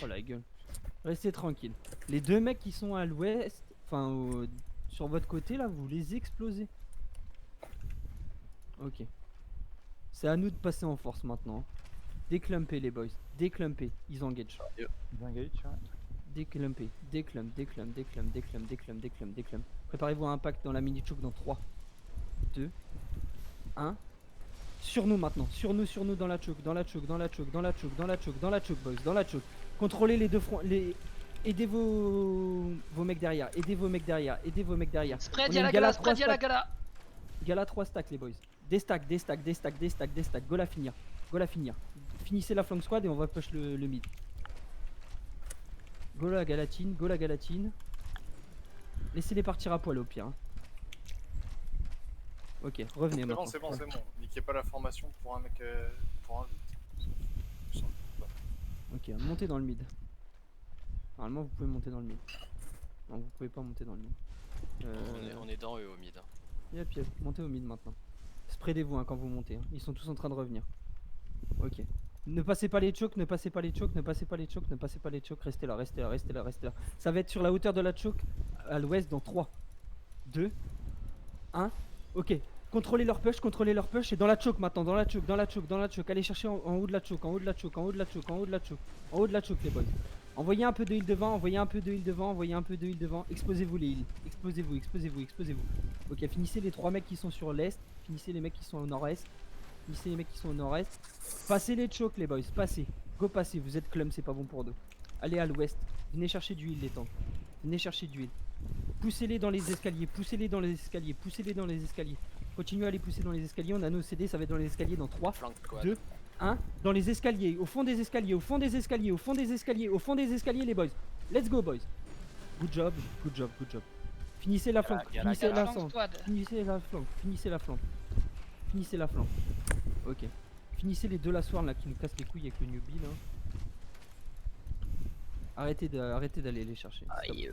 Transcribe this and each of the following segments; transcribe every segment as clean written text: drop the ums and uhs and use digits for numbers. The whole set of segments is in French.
Oh la gueule. Restez tranquille. Les deux mecs qui sont à l'ouest, enfin sur votre côté là, vous les explosez. Ok. C'est à nous de passer en force maintenant. Déclumper les boys. Déclumper. Ils engagent. Ils engage, ouais. Déclumper. Déclump. Préparez-vous à impact dans la mini choke dans 3, 2, 1. Sur nous maintenant. Sur nous dans la choke. Dans la choke boys. Dans la choke. Contrôlez les deux fronts. Aidez vos mecs derrière. Aidez vos mecs derrière. Spread, On y'a a la une gala, gala spread, 3 y'a la stacks. gala. Gala 3 stacks les boys. Des stacks. Go la finir. Finissez la flank squad et on va push le mid. Go la galatine. Laissez-les partir à poil au pire. Hein. Ok, revenez maintenant. C'est bon. Niquez pas la formation pour un mec. Pour un loot. Ok, montez dans le mid. Normalement, vous pouvez monter dans le mid. Non, vous pouvez pas monter dans le mid. On est dans eux au mid. Yep, montez au mid maintenant. Spreadez-vous hein, quand vous montez. Hein. Ils sont tous en train de revenir. Ok. Ne passez pas les chokes. Restez là. Ça va être sur la hauteur de la choke à l'ouest dans 3, 2, 1. Ok. Contrôlez leur push et dans la choke maintenant. Dans la choke. Allez chercher en haut de la choke. En haut de la choke les boys. Envoyez un peu de heal devant. Exposez-vous les heals. Exposez-vous. Ok, finissez les 3 mecs qui sont sur l'est. Finissez les mecs qui sont au nord-est. Passez les chokes les boys. Passez. Go passez. Vous êtes clum, c'est pas bon pour deux. Allez à l'ouest. Venez chercher du heal les tanks. Poussez-les dans les escaliers. Continuez à les pousser dans les escaliers. On a nos CD, ça va être dans les escaliers dans 3, 2, 1. Dans les escaliers. Au fond des escaliers les boys. Let's go boys. Good job. Finissez la flanque. Finissez la flanque. Ok. Finissez les deux la soir là qui nous cassent les couilles avec le newbie là. Arrêtez d'aller les chercher. Aïe.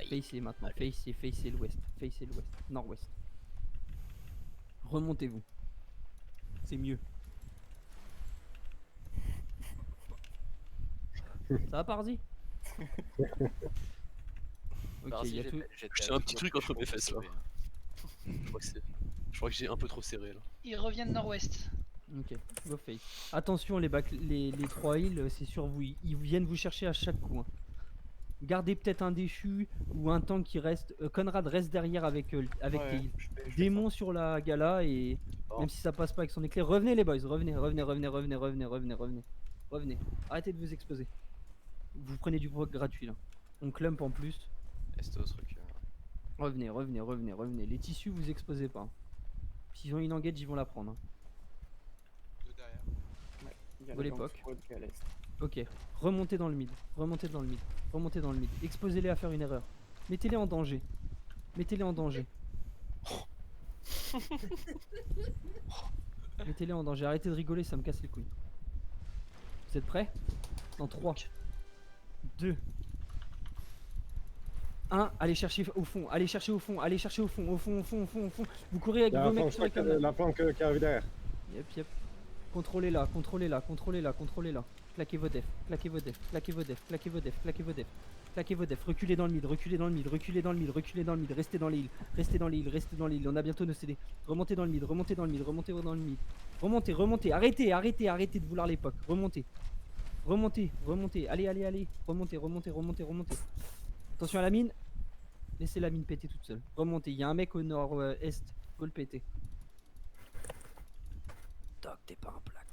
Facez maintenant. Facez l'ouest. Nord-ouest. Remontez-vous. C'est mieux. Ça va Parzi? Ok, il y a tout. J'ai un petit truc entre mes fesses là. Je crois que j'ai un peu trop serré là. Ils reviennent nord-ouest. Ok, go face. Attention les 3 heals, c'est sur vous. Ils viennent vous chercher à chaque coup. Hein. Gardez peut-être un déchu ou un tank qui reste. Conrad reste derrière avec tes heals. Démon sur la gala et même si ça passe pas avec son éclair. Revenez les boys, revenez. Arrêtez de vous exposer. Vous prenez du proc gratuit là. On clump en plus. Truc. Revenez. Les tissus vous exposez pas. S'ils ont une engage, ils vont la prendre. Hein. Go l'époque. Ok, remontez dans le mid. Exposez-les à faire une erreur. Mettez-les en danger. Mettez-les en danger. Arrêtez de rigoler, ça me casse les couilles. Vous êtes prêts? Dans 3, 2, 1. Allez chercher au fond. Vous courez avec vos mecs sur les caméras. La planque qui arrive derrière. Yep. Contrôlez-la. Claquez vos defs. Reculez dans le mid. Restez dans l'île. On a bientôt nos CD. Remontez dans le mid. Remontez. Arrêtez de vouloir l'époque. Remontez. Allez. Remontez. Attention à la mine. Laissez la mine péter toute seule. Remontez. Il y a un mec au nord-est. Faut le péter. Toc, t'es pas un plaque.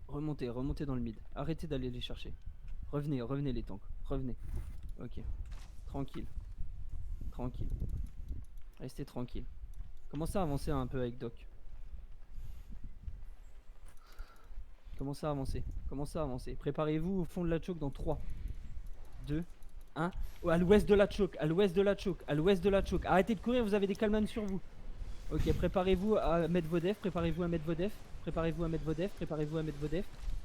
Remontez dans le mid. Arrêtez d'aller les chercher. Revenez les tanks. Revenez. Ok. Tranquille. Restez tranquille. Commencez à avancer un peu avec Doc. Commencez à avancer. Préparez-vous au fond de la choke dans 3, 2, 1. À l'ouest de la choke. Arrêtez de courir, vous avez des calmans sur vous. Ok, préparez-vous à mettre vos defs.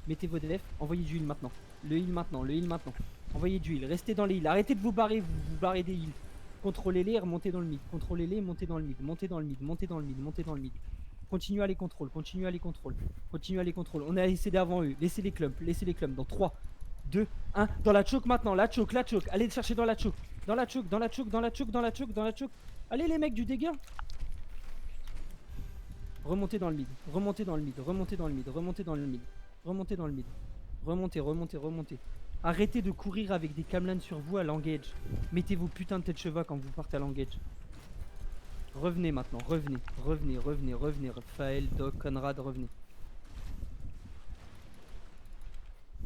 Mettez vos defs. Envoyez du heal maintenant. Le heal maintenant. Envoyez du heal. Restez dans les heals. Arrêtez de vous barrer. Vous barrez des heals. Contrôlez-les et remontez dans le mid. Montez dans le mid. Continuez à les contrôler. On a essayé d'avant eux. Laissez les clumps. Dans 3, 2, 1. Dans la choke maintenant, la choke. Allez le chercher dans la choke. Dans la choke. Allez les mecs du dégât. Remontez dans le mid. Remontez dans le mid. Remontez. Arrêtez de courir avec des camelans sur vous à l'engage. Mettez vos putains de tête cheva quand vous partez à l'engage. Revenez maintenant, revenez. Raphaël, Doc, Conrad, revenez.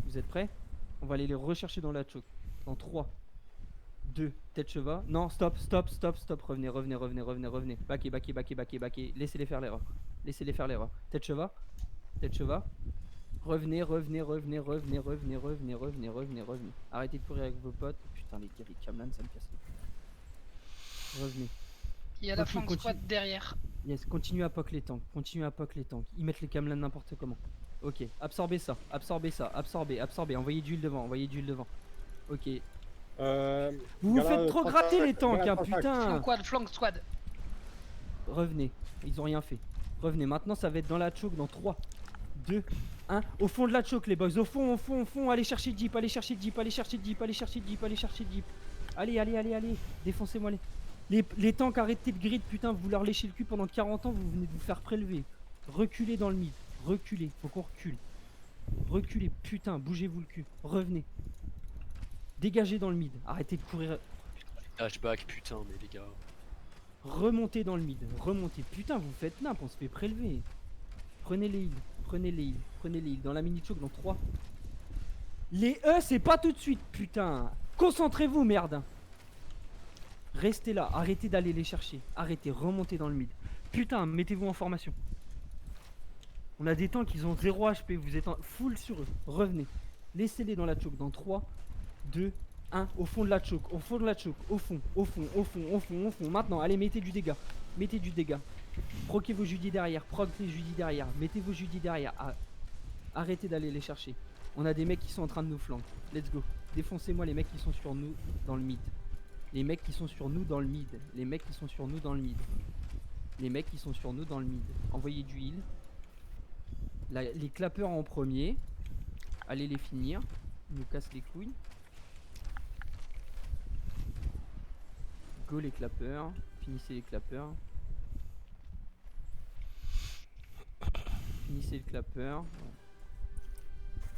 Vous êtes prêts? On va aller les rechercher dans la choke. Dans 3, 2, tête cheva. Non, stop. Revenez. Baquez. Laissez-les faire l'erreur. Tête cheva. Revenez. Arrêtez de courir avec vos potes. Putain, les gars, les camelans, ça me casse les couilles. Revenez. Il y a la flank squad derrière. Yes, continue à poke les tanks. Ils mettent les camelans n'importe comment. Ok, absorbez ça. Absorbez. Envoyez d'huile devant. Ok. Vous vous faites trop gratter les tanks, hein, putain. Flank squad. Revenez, ils ont rien fait. Revenez, maintenant ça va être dans la choke dans 3, 2, 1. Au fond de la choke les boys, au fond. Allez chercher Jeep. Allez. Défoncez-moi les tanks, arrêtez de grid, putain, vous leur léchez le cul pendant 40 ans, vous venez de vous faire prélever. Reculez dans le mid, faut qu'on recule. Reculez, putain, bougez-vous le cul, revenez. Dégagez dans le mid, arrêtez de courir. Flashback, putain, mais les gars. Remontez dans le mid, putain, vous faites nimp, on se fait prélever. Prenez les heals, dans la mini choke dans 3. Les E, c'est pas tout de suite, putain. Concentrez-vous, merde. Restez là, arrêtez d'aller les chercher. Remontez dans le mid. Putain, mettez-vous en formation. On a des tanks qui ont 0 HP, vous êtes en full sur eux. Revenez. Laissez-les dans la choke dans 3, 2, 1. Au fond de la choke. Au fond. Maintenant, allez, mettez du dégât. Proquez vos judis derrière. Mettez vos judis derrière. Arrêtez d'aller les chercher. On a des mecs qui sont en train de nous flanquer. Let's go. Défoncez-moi les mecs qui sont sur nous dans le mid. Envoyez du heal. Les clappeurs en premier. Allez les finir. Ils nous cassent les couilles. Go les clappeurs. Finissez les clappeurs.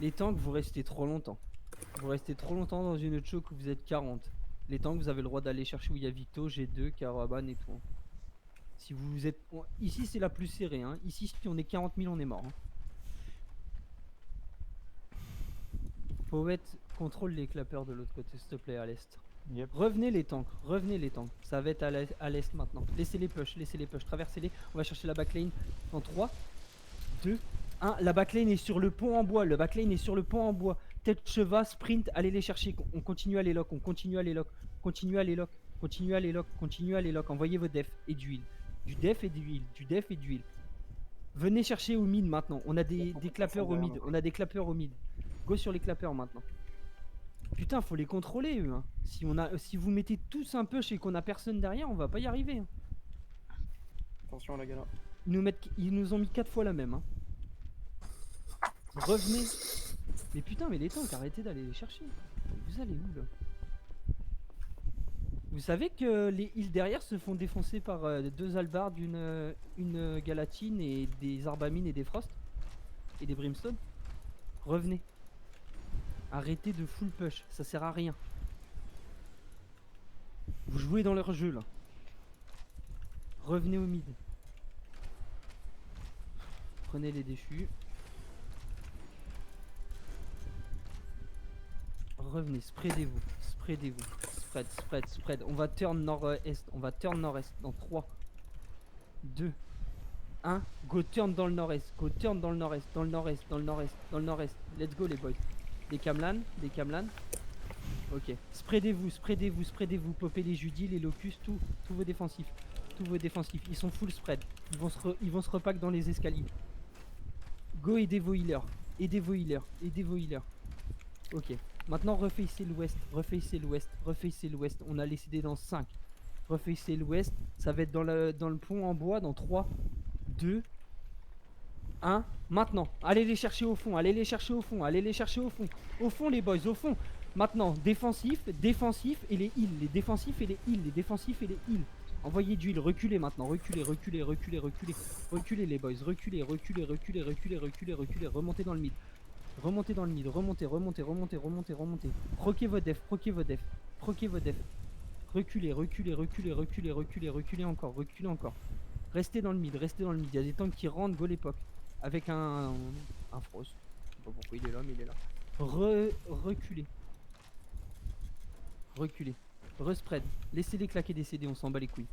Les tanks, vous restez trop longtemps. Dans une choke où vous êtes 40. Les tanks, vous avez le droit d'aller chercher où il y a Victo, G2, Caravan et tout. Si vous êtes... Ici, c'est la plus serrée. Hein. Ici, si on est 40 000, on est mort. Hein. Poète, contrôle les clappeurs de l'autre côté, s'il te plaît, à l'est. Yep. Revenez les tanks. Ça va être à l'est maintenant. Laissez-les push, traversez-les. On va chercher la backlane en 3, 2, 1. La backlane est sur le pont en bois. Tête cheva, sprint, allez les chercher. On continue à les lock. Envoyez vos defs et du heal. Du def et du heal. Venez chercher au mid maintenant. On a des clappeurs au mid. Go sur les clappeurs maintenant. Putain, faut les contrôler eux. Hein. Si vous mettez tous un push et qu'on a personne derrière, on va pas y arriver. Hein. Attention à la gala. Ils nous ont mis 4 fois la même. Hein. Revenez. Mais putain, mais les tanks, arrêtez d'aller les chercher. Vous allez où là? Vous savez que les heals derrière se font défoncer par 2 albards, une galatine et des arbamines et des frost et des brimstone. Revenez. Arrêtez de full push, ça sert à rien. Vous jouez dans leur jeu là. Revenez au mid. Prenez les déchus. Revenez, spreadez-vous. Spread. On va turn nord-est. Dans 3, 2, 1. Go turn dans le nord-est. Dans le nord-est. Let's go les boys. Des camlans. Ok. Spreadez-vous. Popez les judis, les locus, tous vos défensifs. Ils sont full spread. Ils vont se repack dans les escaliers. Go aider vos healers. Ok. Maintenant refacez l'ouest. On a les CD dans 5. Refacez l'ouest. Ça va être dans le pont en bois dans 3, 2, 1, maintenant. Allez les chercher au fond, allez les chercher au fond, allez les chercher au fond. Au fond les boys, au fond. Maintenant, défensif, défensif et les heals, les défensifs et les heals, les défensifs et les heals. Envoyez du heal, reculez maintenant, reculez, reculez, reculez, reculez. Reculez les boys, reculez, reculez, reculez, reculez, reculez, reculez, remontez dans le mid. Remontez dans le mid, remontez, remontez, remontez, remontez, remontez. Proquez vos defs, proquez vos defs, proquez vos defs. Reculez, reculez, reculez, reculez, reculez, reculez encore, reculez encore. Restez dans le mid, restez dans le mid. Il y a des tanks qui rentrent, go l'époque. Avec un frost. Je sais pas pourquoi il est là, mais il est là. Reculez. Reculez. Respread. Laissez-les claquer des CD, on s'en bat les couilles.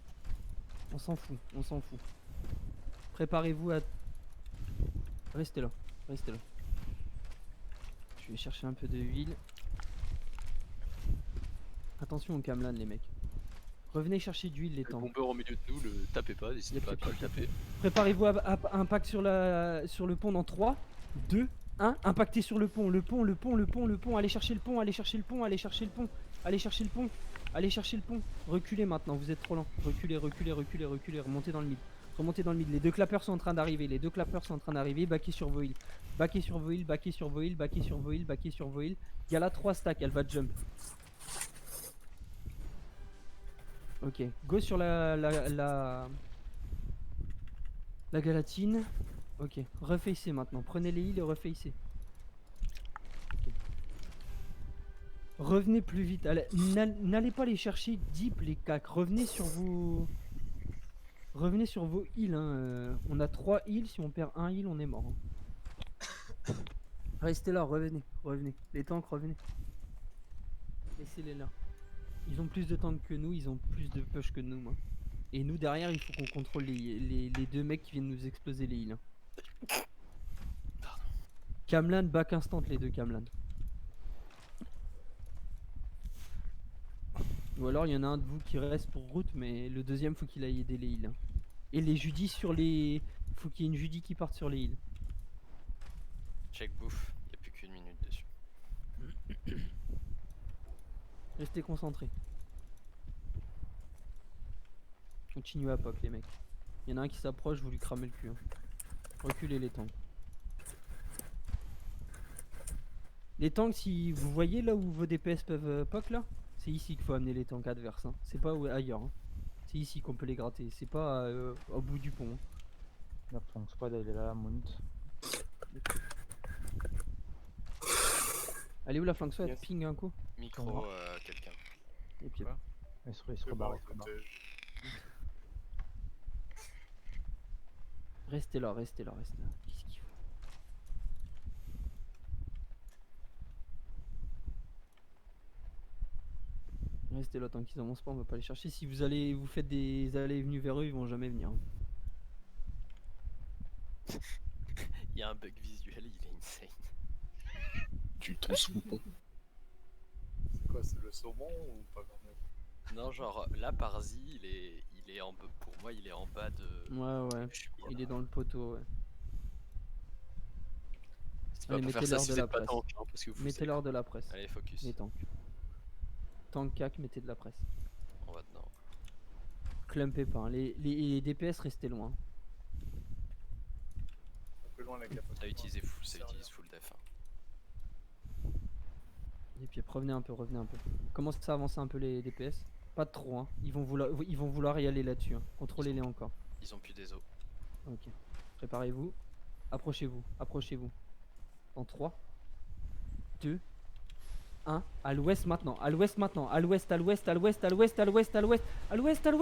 On s'en fout, on s'en fout. Préparez-vous à... Restez là, restez là. Je vais chercher un peu de huile. Attention au Camlan les mecs. Revenez chercher d'huile les Le temps. bombeur au milieu de nous, le tapez pas, n'hésitez pas à pas le taper. Préparez-vous à impact sur le pont dans 3, 2, 1. Impactez sur le pont, le pont. Allez chercher le pont, allez chercher le pont, allez chercher le pont. Allez chercher le pont, allez chercher le pont. Reculez maintenant, vous êtes trop lent. Reculez, reculez, reculez, reculez. Remontez dans le mid. Remontez dans le mid. Les deux clappers sont en train d'arriver. Backez sur vos heals. Backez sur vos heals, backez sur vos heals, backez sur vos heals, backez sur vos heals. Il y a là 3 stacks, elle va jump. Ok, go sur la galatine. Ok, refacez maintenant. Prenez les heals et refacez. Ok. Revenez plus vite. N'allez pas les chercher deep les cacs. Revenez sur vos heals. Hein. On a 3 heals. Si on perd un heal, on est mort. Hein. Restez là, revenez. Les tanks, revenez. Laissez-les là. Ils ont plus de tanks que nous, ils ont plus de push que nous, moi. Et nous derrière, il faut qu'on contrôle les deux mecs qui viennent nous exploser les heals. Hein. Camlan, back instant les deux Camlan. Ou alors il y en a un de vous qui reste pour route, mais le deuxième faut qu'il aille aider les heals. Hein. Et les Judy sur les... Faut qu'il y ait une Judy qui parte sur les heals. Check bouffe, il n'y a plus qu'une minute dessus. Restez concentrés. Continuez à pop les mecs. Il y en a un qui s'approche, vous lui cramez le cul. Hein. Reculez les tanks. Les tanks, si vous voyez là où vos DPS peuvent poc là, c'est ici qu'il faut amener les tanks adverses. Hein. C'est pas ailleurs. Hein. C'est ici qu'on peut les gratter. C'est pas au bout du pont. Hein. Leur flank squad elle est là, mount. Allez où la flank squad? Yes. Ping un coup. Micro quelqu'un. Et puis Quoi Ils se rebarrent. restez là. Qu'est-ce qu'il faut? Restez là tant qu'ils avancent pas, on va pas les chercher. Si vous faites des allées et venues vers eux, ils vont jamais venir. Hein. Il y a un bug visuel, il est insane. Tu t'en souviens? C'est quoi, c'est le saumon ou pas quand même? Non, genre là par Z, il est en pour moi il est en bas de. Ouais, il est dans le poteau. Ouais. C'est pas Allez, pour faire mettez ça l'heure si de vous la êtes pas presse. tank, hein, parce que vous Mettez l'heure de la presse. Allez, focus. Les tanks. Tank cac, mettez de la presse. On va dedans. Clumpez pas. Hein. Les DPS restez loin. Un peu loin la capote. Ça utilise full def. Hein. Et puis revenez un peu. Commencez à avancer un peu les DPS. Pas de trop. Hein. Ils vont vouloir y aller là-dessus. Hein. Contrôlez-les encore. Ils ont plus des os. Ok. Préparez-vous. Approchez-vous. Dans 3, 2, 1. À l'ouest maintenant. À l'ouest,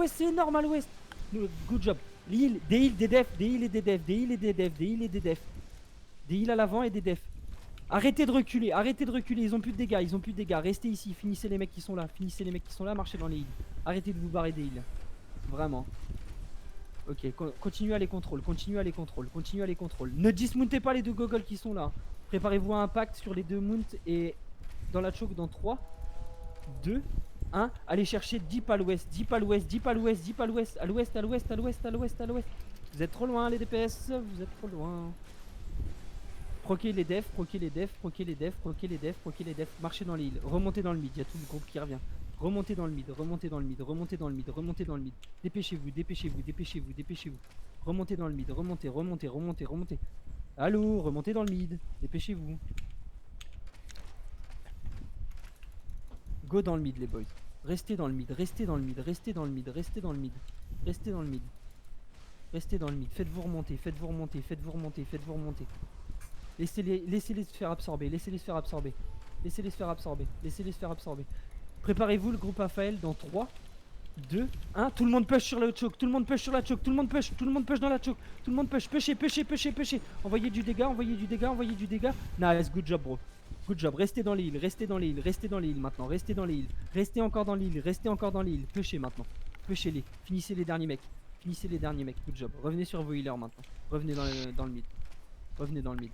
c'est énorme à l'ouest. Good job. Des heals, des defs. Des heals à l'avant et des defs. Arrêtez de reculer. Ils ont plus de dégâts. Restez ici. Finissez les mecs qui sont là. Marchez dans les heals. Arrêtez de vous barrer des heals. Vraiment. Ok, continuez à les contrôler. Ne dismountez pas les deux goggles qui sont là. Préparez-vous à impact sur les deux mounts et dans la choke dans 3, 2, 1. Allez chercher deep à l'ouest. À l'ouest. Vous êtes trop loin les DPS, vous êtes trop loin. Proquez les defs. Marchez dans l'île. Remontez dans le mid, il y a tout le groupe qui revient. Remontez dans le mid. Dépêchez-vous. Remontez dans le mid, remontez. Allô, remontez dans le mid. Dépêchez-vous. Go dans le mid, les boys. Restez dans le mid, restez dans le mid, restez dans le mid, restez dans le mid. Restez dans le mid. Restez dans le mid. Faites-vous remonter, faites-vous remonter, faites-vous remonter, faites-vous remonter. Laissez-les se faire absorber, laissez-les se faire absorber. Laissez-les se faire absorber, laissez-les se faire absorber. Préparez-vous le groupe Raphaël dans 3, 2, 1. Tout le monde push sur le choke, tout le monde push sur la choke, tout le monde push dans la choke. Tout le monde push, pushez. Envoyez du dégât, envoyez du dégât, envoyez du dégât. Nice, good job bro. Good job, restez dans les îles, restez dans les îles, restez dans les îles maintenant, restez dans les îles. Restez encore dans l'île, restez encore dans les îles. Pushez maintenant, pushez-les, finissez les derniers mecs. Finissez les derniers mecs, good job. Revenez sur vos healers maintenant. Revenez dans le mid. Revenez dans le mid.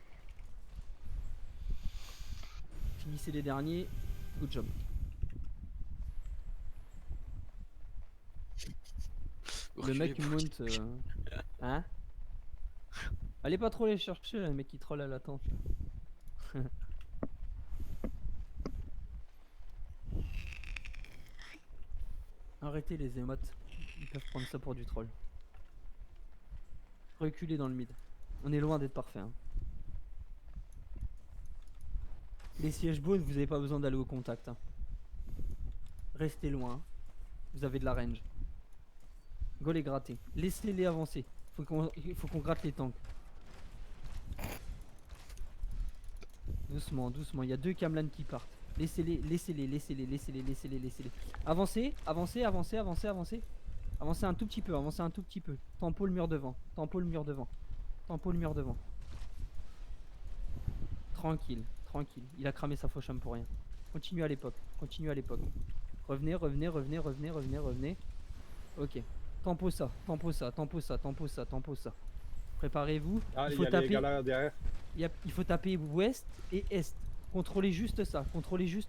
Finissez les derniers, good job. Le mec monte. Hein? Allez pas trop les chercher, le mec qui troll à la tente. Là. Arrêtez les émotes. Ils peuvent prendre ça pour du troll. Reculez dans le mid. On est loin d'être parfait. Hein. Les sièges bones, vous avez pas besoin d'aller au contact. Hein. Restez loin. Hein. Vous avez de la range. Go les gratter. Laissez-les avancer. Il faut qu'on gratte les tanks. Doucement, doucement. Il y a 2 Camlan qui partent. Laissez-les. Avancez. Avancez un tout petit peu. Tempo le mur devant. Tranquille. Il a cramé sa faucham pour rien. Continue à l'époque. Revenez. Ok. Tempo ça. Préparez-vous. Ah, Il il faut y a les taper. gars là derrière. Il faut taper ouest et est. Contrôlez juste ça. Dans 3, Je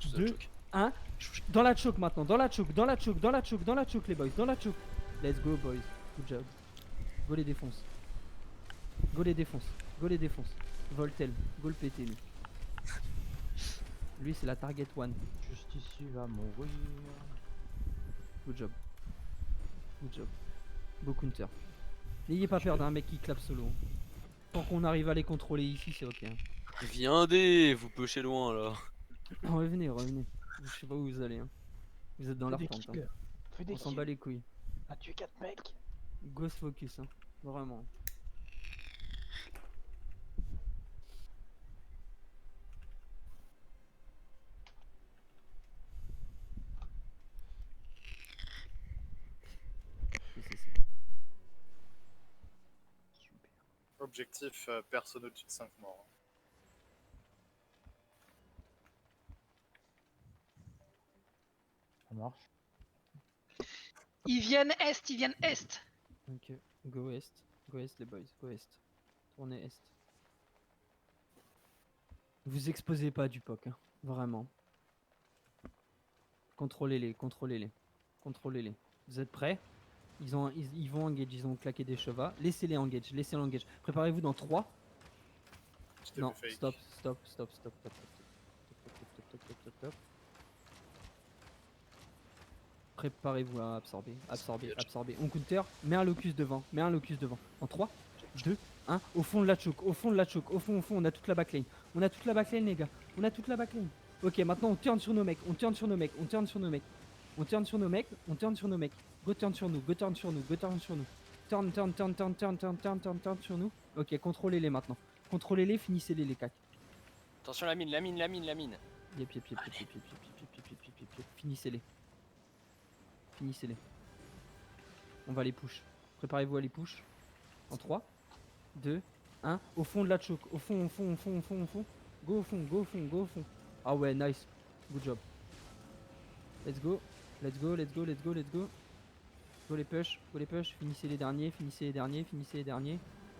te 2, choque. 1. Dans la choke maintenant. Dans la choke les boys. Dans la choke. Let's go boys. Good job. Go les défonce. Voltel. Go le péter lui. Lui c'est la target 1. Juste ici, va mourir. Good job. Go counter. N'ayez pas peur d'un mec qui clap solo. Tant qu'on arrive à les contrôler ici, c'est ok. Hein. Viendez, vous pushez loin là. Revenez. Je sais pas où vous allez. Hein. Vous êtes dans leur Fais des tente. Hein. kills. Fais des On s'en kills. bat les couilles. A tué 4 mecs. Go se focus. Hein. Vraiment. Objectif, personne au-dessus de 5 morts. Ça marche. Ils viennent est. Ok. Go est les boys. Go est. Tournez est. Vous exposez pas du POC. Hein. Vraiment. Contrôlez-les. Vous êtes prêts? Ils vont engage, ils ont claqué des chevaux. Laissez-les engage. Préparez-vous dans 3. Non, stop. Préparez-vous à absorber. On counter. Mets un locus devant. En 3, 2, 1. Au fond de la choke. Au fond. On a toute la backline. Les gars. Ok, maintenant on turn sur nos mecs. On turn sur nos mecs. Go turn sur nous. Turn sur nous. Ok, contrôlez-les maintenant. Finissez-les les cacs. Attention la mine. Yep. Finissez-les. On va les push. Préparez-vous à les push. En 3, 2, 1. Au fond de la choke. Au fond. Go au fond. Ah ouais, nice. Good job. Let's go. Go les push. Finissez les derniers.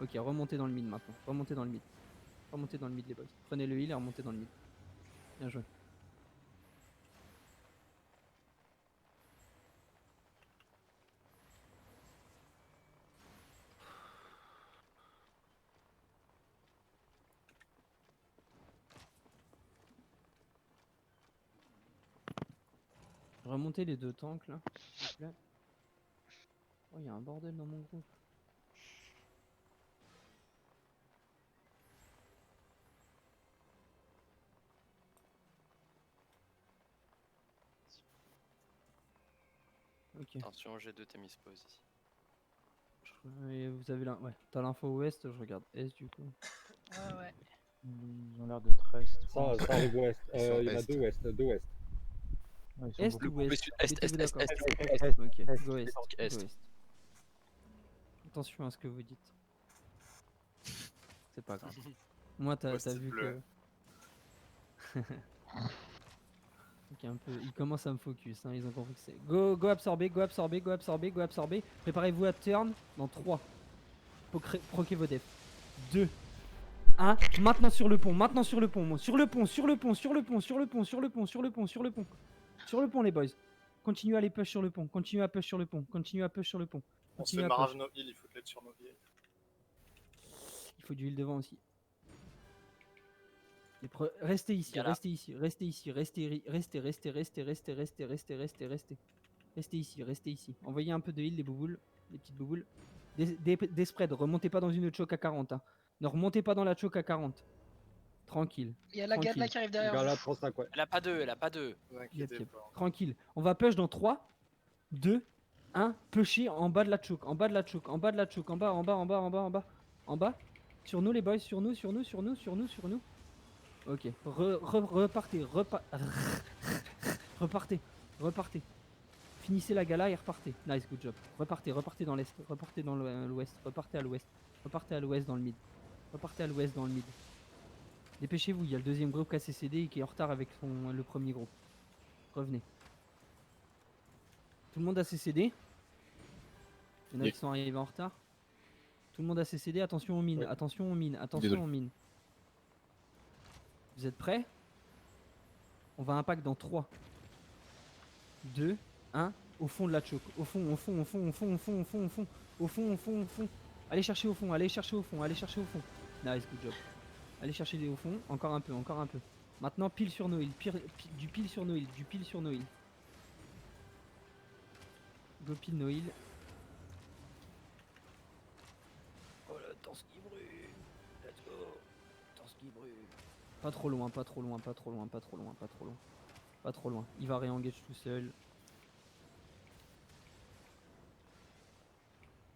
Ok, remontez dans le mid maintenant. Remontez dans le mid les boys. Prenez le heal et remontez dans le mid. Bien joué. Remontez les 2 tanks là, s'il vous plaît. Oh, il y a un bordel dans mon groupe. Ok. Attention, j'ai 2 Témis pause ici. Et vous avez ouais. T'as l'info ouest, je regarde est du coup. Ouais, ouais. Ils ont l'air d'être est. Ça arrive ouest. Ils sont Il y en a est. deux ouest. Deux ouest. Ouais, ils sont Est beaucoup. ou ouest? Est, Mettez-vous est, d'accord. est. Ok, Est. go est. Est. Go est. Attention à ce que vous dites. C'est pas grave. Moi, t'as Ouest, il vu pleut. que. Ok, un peu. Ils commencent à me focus, hein, ils ont compris que c'est. Go absorber, go absorber, go absorber, go absorber. Préparez-vous à turn dans 3. Proquez vos defs. 2. 1. Maintenant sur le pont, maintenant sur le pont. Sur le pont, sur le pont, sur le pont, sur le pont, sur le pont, sur le pont, sur le pont. Sur le pont, les boys. Continuez à les push sur le pont, continuez à push sur le pont, continuez à push sur le pont. On se Continuez fait à push. marave nos heals, il faut te l'aide sur nos heals. Il faut du heal devant aussi. Restez ici, Gala. restez ici, restez ici, restez, restez, restez, restez, restez, restez, restez, restez, restez. Restez ici, restez ici. Envoyez un peu de heal, les bouboules, les petites bouboules. Des spreads, remontez pas dans une choke à 40. Hein. Ne remontez pas dans la choke à 40. Tranquille. Il y a la Tranquille. Gadla qui arrive derrière. Gala 35, ouais. Elle a pas 2, elle a pas 2. Ne vous Yep, inquiétez yep. pas. Tranquille. On va push dans 3, 2, 1. Pusher en bas de la choke, en bas de la choke, en bas de la choke, en bas, en bas, en bas, en bas, en bas. En bas. Sur nous les boys, sur nous, sur nous, sur nous, sur nous, sur nous. Ok. Repartez, repartez, repartez. Finissez la gala et repartez. Nice, good job. Repartez, repartez dans l'est, repartez dans l'ouest, repartez à l'ouest, repartez à l'ouest dans le mid. Repartez à l'ouest dans le mid. Dépêchez-vous, il y a le deuxième groupe qui a CCD et qui est en retard avec le premier groupe. Revenez. Tout le monde a CCD. Il y en a qui sont arrivés en retard. Tout le monde a CCD, attention aux mines, Ouais. attention aux mines, attention Désolé. aux mines. Vous êtes prêts? On va impact dans 3, 2, 1, au fond de la choke. Au fond, au fond, au fond, au fond, au fond, au fond, au fond, au fond, au fond, au fond. Allez chercher au fond, allez chercher au fond, allez chercher au fond. Nice, good job. Allez chercher les au fond, encore un peu, encore un peu. Maintenant pile sur nos heals, du pile sur nos heals, du pile sur nos heals. Go pile nos heals. Oh la torse qui brûle. Let's go. Torse qui brûle. Pas trop loin, pas trop loin, pas trop loin, pas trop loin, pas trop loin. Pas trop loin. Il va réengage tout seul.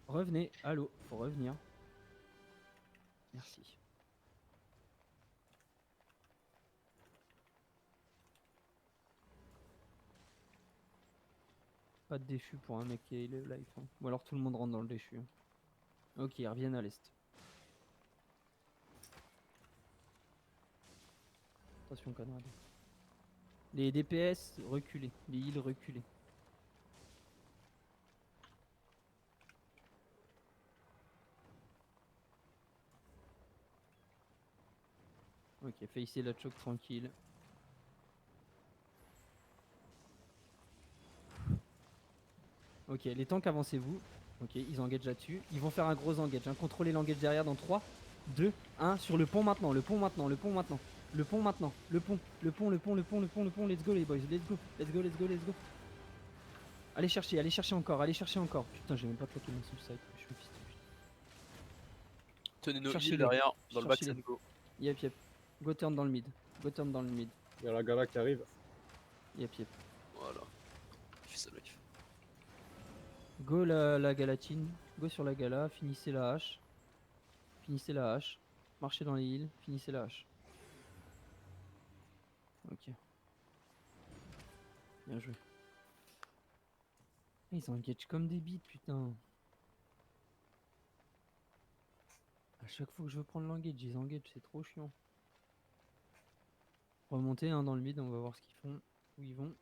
Revenez, allô, faut revenir. Merci. Pas de déchu pour un mec qui est life. Hein. Ou alors tout le monde rentre dans le déchu. Hein. Ok, ils reviennent à l'est. Attention, Conrad. Les DPS reculés, les heals reculés. Ok, facez la choke tranquille. Ok, les tanks avancez-vous. Ok, ils engagent là-dessus. Ils vont faire un gros engage. Hein. Contrôlez l'engage derrière dans 3, 2, 1. Sur le pont maintenant, le pont maintenant, le pont maintenant. Le pont maintenant, le pont, le pont, le pont, le pont, le pont, le pont. Let's go les boys, let's go, let's go, let's go, let's go. Allez chercher encore, allez chercher encore. Putain, j'ai même pas plaqué mon suicide. Je suis pisté. Tenez nos Cherchez-les. heals derrière, dans le back Cherchez-les. and go. Yep, yep. Go turn dans le mid. Go turn dans le mid. Il y a la Gala qui arrive. Yep, yep. Voilà. Fais ça life. Go la galatine. Go sur la gala. Finissez la hache. Finissez la hache. Marchez dans les îles. Finissez la hache. Ok. Bien joué. Ils engagent comme des bites, putain. À chaque fois que je veux prendre l'engage, ils engagent, c'est trop chiant. Remontez hein, dans le mid, on va voir ce qu'ils font. Où ils vont.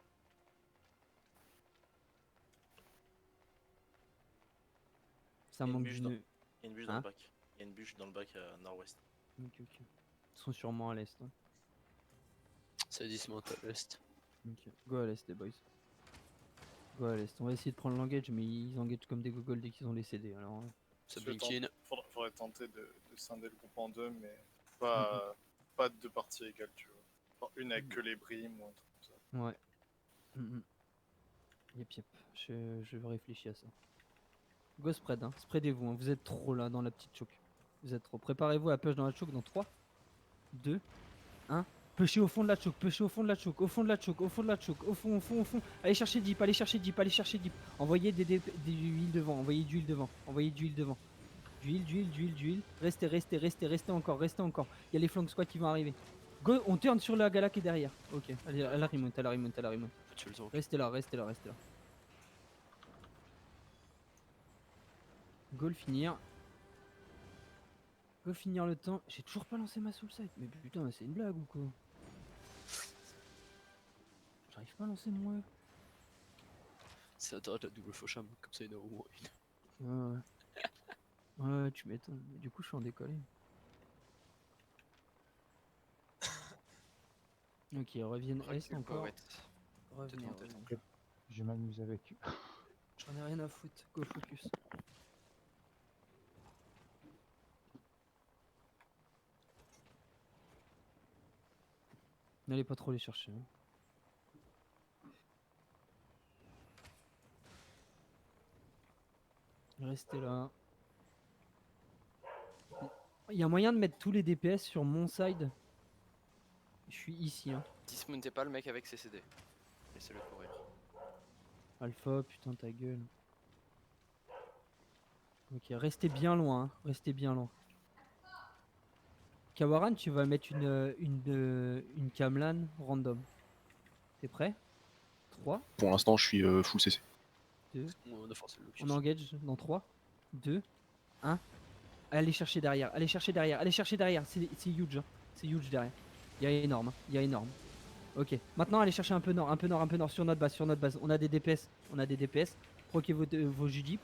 Ça Il y a une manque bûche d'une. Il y a une bûche dans Hein le bac. Il y a une bûche dans le bac nord-ouest. Ok, ok. Ils sont sûrement à l'est. Hein. Ça dismonte à l'est. Ok. Go à l'est, les boys. Go à l'est. On va essayer de prendre l'engage, mais ils engagent comme des gogoles dès qu'ils ont les CD. Alors, Ça Je blink tente- in. Faudrait tenter de scinder le groupe en deux, mais pas de deux parties égales, tu vois. Genre une avec que les brimes ou un truc comme ça. ouais. Mhm. Yep, yep. Je réfléchis à ça. Go spread, hein. Spreadez-vous. Hein. Vous êtes trop là dans la petite choke. Vous êtes trop. Préparez-vous à push dans la choke dans 3, 2, 1. Pushez au fond de la choke, pushez au fond de la choke, au fond de la choke, au fond de la choke, au fond, au fond, au fond. Allez chercher deep, allez chercher deep, allez chercher deep. Envoyez des huiles devant, envoyez d'huile devant, envoyez d'huile devant. D'huile. Restez encore, restez encore. Il y a les flank squats qui vont arriver. Go, on tourne sur la gala qui est derrière. Ok, allez, à la remonte. Tu le sens. Restez là. Go le finir. Go finir le temps. J'ai toujours pas lancé ma soul side. Mais putain, c'est une blague ou quoi? J'arrive pas à lancer mon E. C'est l'intérêt de la double faucham, comme ça il y en a au moins une. Ouais. Ouais, tu m'étonnes. Mais du coup, je suis en décollé. Ok, reviennent est encore. Revenez. Je vais m'amuser avec eux. J'en ai rien à foutre. Go focus. N'allez pas trop les chercher. Hein. Restez là. Il y a moyen de mettre tous les DPS sur mon side. Je suis ici. Hein. Dismountez pas le mec avec CCD. Laissez-le courir. Alpha, putain ta gueule. Ok, restez bien loin. Hein. Restez bien loin. Kawaran, tu vas mettre une Kamlan random. T'es prêt? 3, Pour l'instant, je suis full CC. 2, On a forcé le Locus. on engage dans 3, 2, 1. Allez chercher derrière, c'est huge, hein. C'est huge derrière. Il y a énorme. Ok, maintenant allez chercher un peu nord sur notre base, On a des DPS, Proquez vos judis,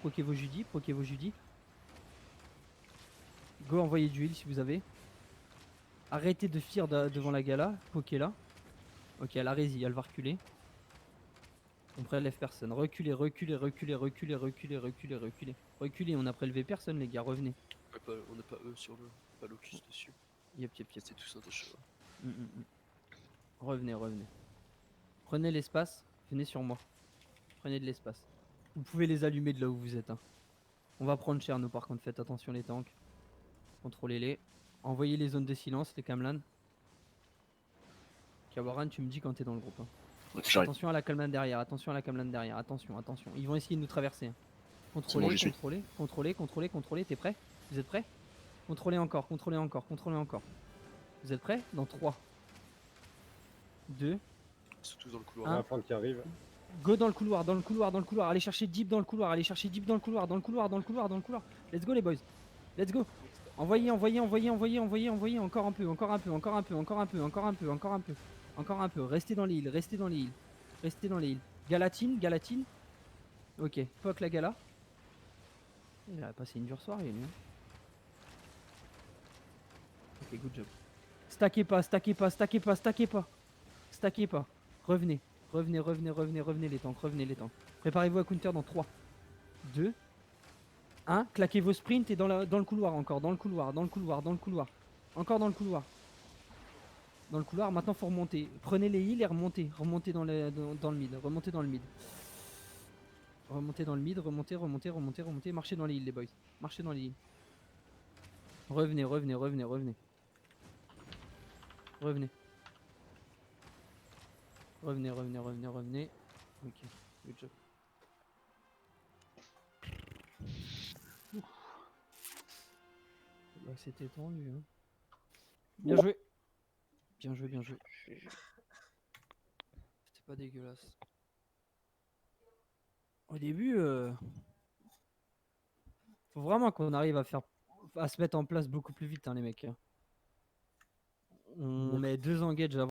Go envoyer du heal si vous avez. Arrêtez de fuir devant la gala, pokez là. Ok, elle a rési, elle va reculer. On prélève personne. Reculez. Reculez, on a prélevé personne les gars, revenez. On n'a pas eux sur le. Pas Locus dessus. Yep. C'est tout ça de cheval. Revenez. Prenez l'espace, venez sur moi. Prenez de l'espace. Vous pouvez les allumer de là où vous êtes. Hein. On va prendre cher nous par contre, faites attention les tanks. Contrôlez-les. Envoyez les zones de silence, les Kamlan. Kawaran, tu me dis quand t'es dans le groupe. Hein. J'arrive. Attention à la Kamlan derrière, attention. Ils vont essayer de nous traverser. Hein. bon, j'y suis. Contrôlez. T'es prêt? Vous êtes prêts? Contrôlez encore. Vous êtes prêts? Dans 3, 2, C'est tous dans le La couloir. fin qui arrive. go dans le couloir. Allez chercher deep dans le couloir. Let's go les boys. Let's go. Envoyez. Encore un peu. Restez dans les îles. Galatine. Ok, poke la gala. Il a passé une dure soirée lui. Hein. Ok, good job. Stackez pas. Revenez les tanks. Préparez-vous à counter dans 3, 2, 1. Claquez vos sprints et dans le couloir encore. Encore dans le couloir. Maintenant faut remonter. Prenez les heals et remontez dans le mid. Remontez dans le mid. Remontez. Marchez dans les heals les boys. Revenez. Ok, good job. Là, c'était tendu. Hein. Bien joué. C'était pas dégueulasse. Au début, faut vraiment qu'on arrive à se mettre en place beaucoup plus vite, hein, les mecs. On met 2 engages avant.